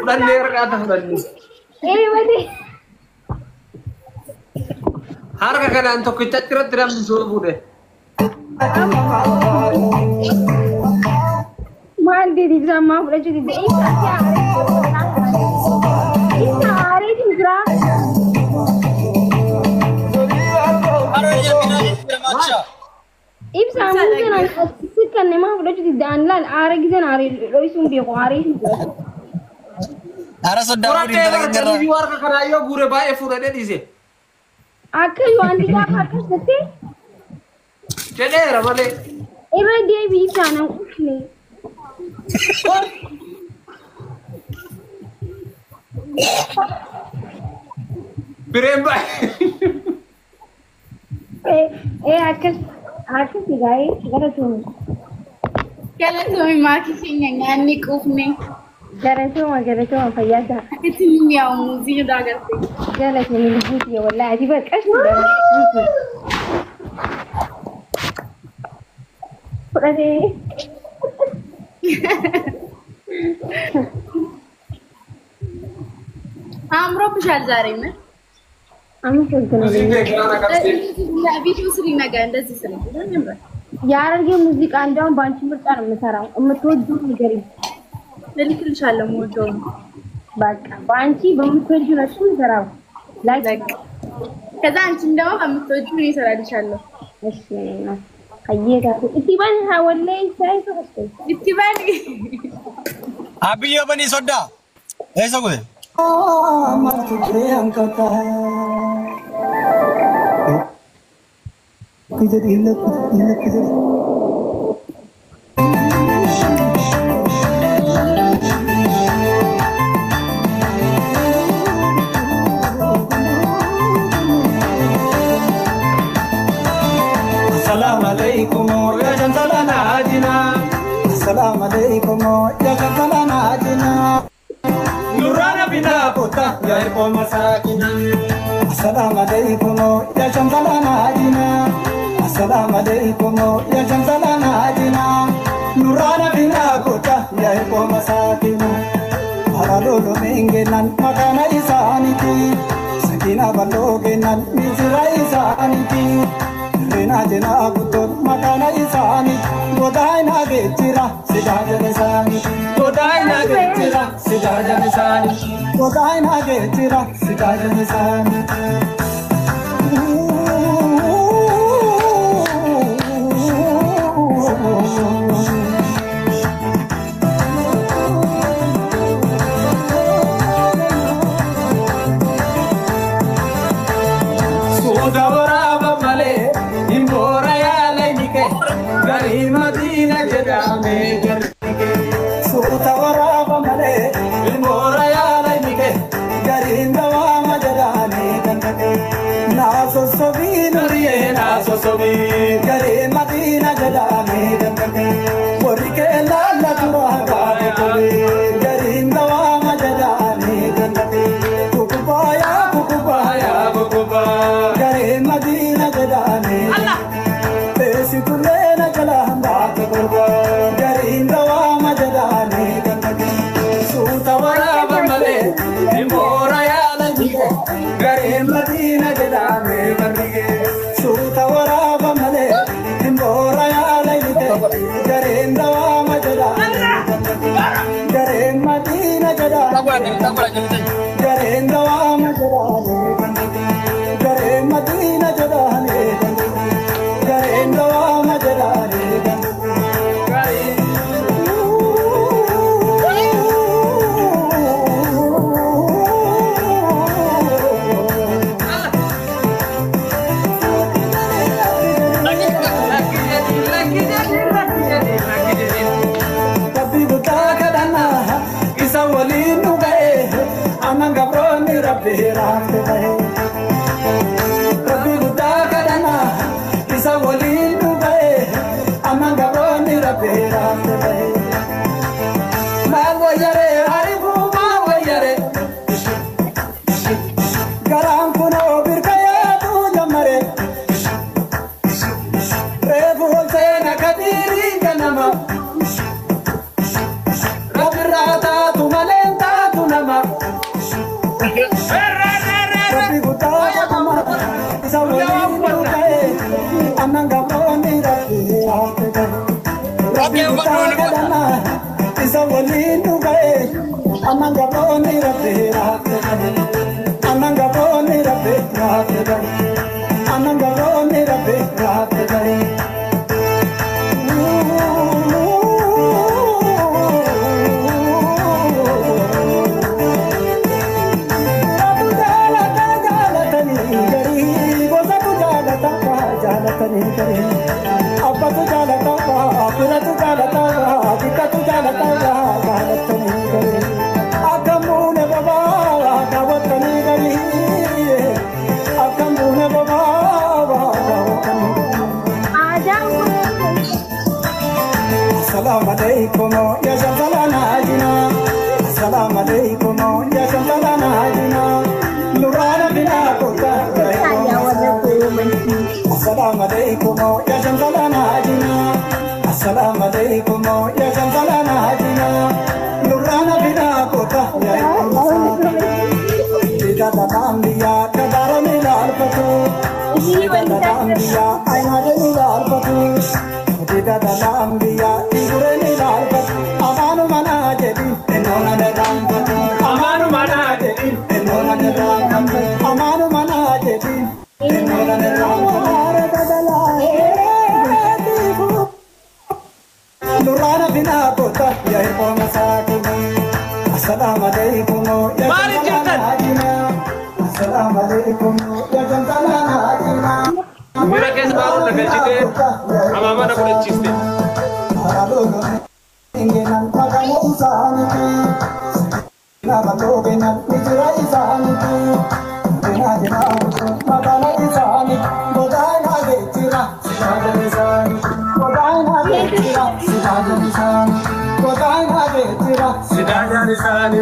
Dan lihat atas tadi. Mati. Harga kan untuk kita kira-kira musuh bude. Mandi di drama boleh jadi deh. Isa hari di drama. Ibsa mungkin kan memang boleh jadi danlan. Hari kita hari loisum dia kok hari. Ara sudah Orang tera di luar ke karayo gure bae fura de dice. Aku yo andi ka pakai sete. Cedera male. Eba dia bisa nang kusni. Piremba. Aku sih guys, gara tuh. Kala tuh makin ngani kufni. Gara tuh fayada. Itu ni yang muzi udah ganti. Gara tuh ni buat ya wallahi di bak asli dah. Berarti. Amro pushal jari में. Amu kena ni. Video sering naga anda sih sering. यार ये म्यूजिक आंदाम बांची में तार में सारा मैं तो दूर निकली लेकिन इंशाल्लाह मोटो बांची बम फिर जो नशून करा लाइक كذا أنت ندوا هم تجوني سر إن شاء الله. أشياء خيّرة اتبان حوالي ساي فهستي. اتبان. अभी ये बनी सोडा ऐसा कुछ मत तुझे अंकता है किधर किधर Assalamualaikum ya jantalana ajina Assalamualaikum ya jantalana ajina Nurana bina puta ya irpo masakina Assalamualaikum ya jantalana ajina Assalamualaikum ya jantalana ajina Nurana bina puta ya irpo masakina Haralolo mengenan makana isaniti Sakina balogenan mizra isaniti Rena jena aguton makana isani Godai na getira sidajane sani Godai na getira sidajane sani Godai na getira sidajane sani Madina jedame garike sutawara bamale ilmora ya laimike garinda wa majadane gandake naso sobi nuriye naso sobi gare Madina jedame gandake porike lalla tura gaade kole garinda wa majadane gandake kukubaya gare Madina jedame Allah esi tule Garinda wa majadane gandake sutawara bamale nimora ya lajike gare Madina jedame garige sutawara bamale nimora ya lajike garinda wa majadane gandake gare Madina jedame garinda wa majadane gandake gare Madina jedame gandake garinda wa majadane Rabbi guda kadana isa walin dubai amanga roni rabbi rabbi mawayare arifu mawayare garam kuno birkaya tu jamare revu se na kadiri kanama rabbi rata amanga boni rabe aate rabbi kadana isa walindu gae amanga boni rabe aate amanga boni rabe aate amanga boni rabe aate Apa tu jalan tawa, pura tu jalan tawa, kita tu jalan tawa, jalan tani gari. Akamu ne baba, kawat tani gari. Akamu ne baba, kawat tani gari. Assalamualaikum ya zamzalana ajina. Assalamualaikum ya zamzalana ajina. Nurana bina kota. Assalamualaikum ya zamzalana ajina. Assalamualaikum ya zamzalana ajina. Nurana bina kota ya Ida dalam dia kadara milal patu. Ida dalam dia aina milal patu. Ida dalam dia igure milal patu. Amanu mana jadi enona dalam patu. Amanu mana jadi enona dalam patu. Amanu mana jadi enona dalam patu. Nurana bina kota ya masakini. Assalamualaikum ya zamzalana ajina. Assalamualaikum ya zamzalana ajina. Mira que es baru legal chiste. Ama mana boleh chiste. Ingenan pagamu usaniti. Na batogenan mijra isaniti. Dina dina magana isani. Bodai na getira sidajan isani. Bodai na getira sidajan isani. Bodai na getira sidajan isani.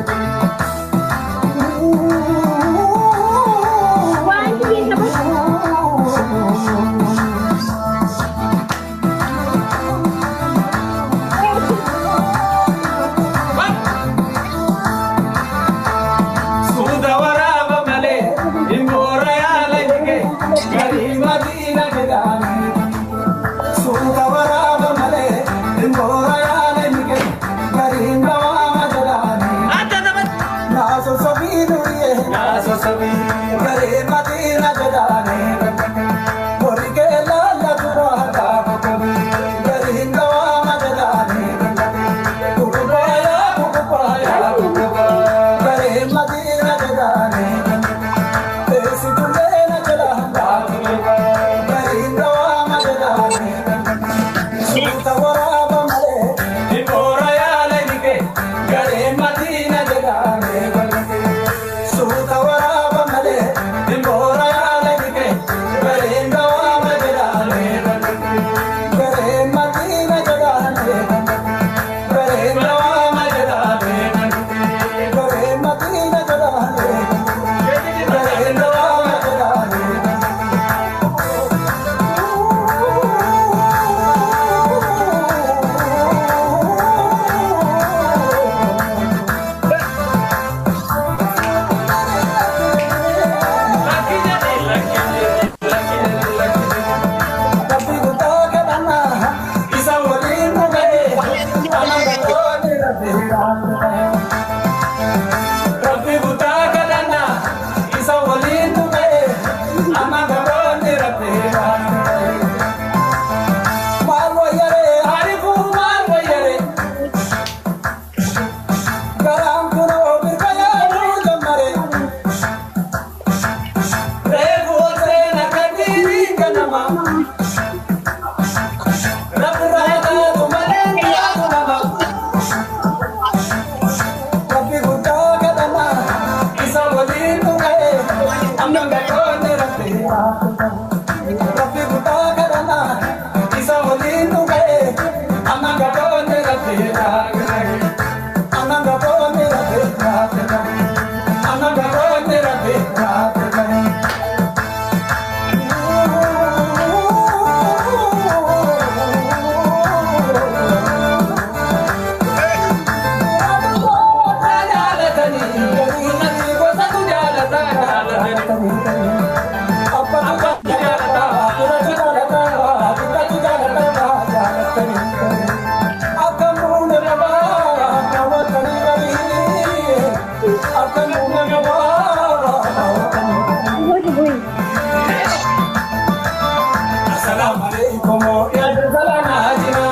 عليكم يا جزلنا جنا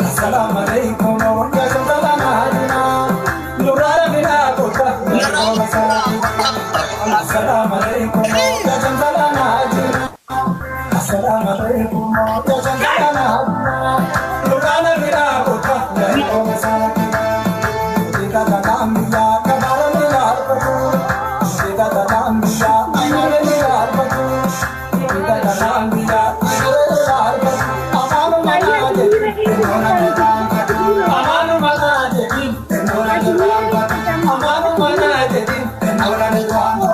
السلام عليكم يا جزلنا جنا نورا بنا كوتا السلام عليكم يا جزلنا جنا السلام عليكم يا جزلنا جنا نورا بنا كوتا Kita dalam dia kadar milar patu Kita dalam dia ayar milar patu Kita dalam dia ayar milar patu Amanu mana jadi Amanu mana jadi Amanu mana jadi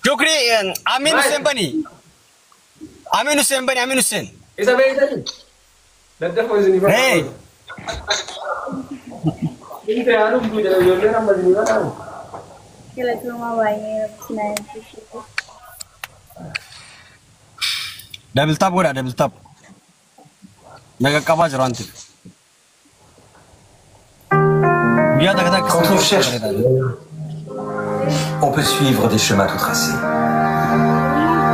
Jokri, Amin Hussein Bani. Amin Hussein Bani, Amin Hussein. Isa baik tadi. Dadah mau sini. Hey. Ini teh anu punya jodoh nama sini mana? Kila cuma banyak senang itu. Double tap udah, double tap. Mega kabar jeranti. Biar tak kata Quand on cherche, on peut suivre des chemins tout tracés.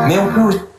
Mais on peut aussi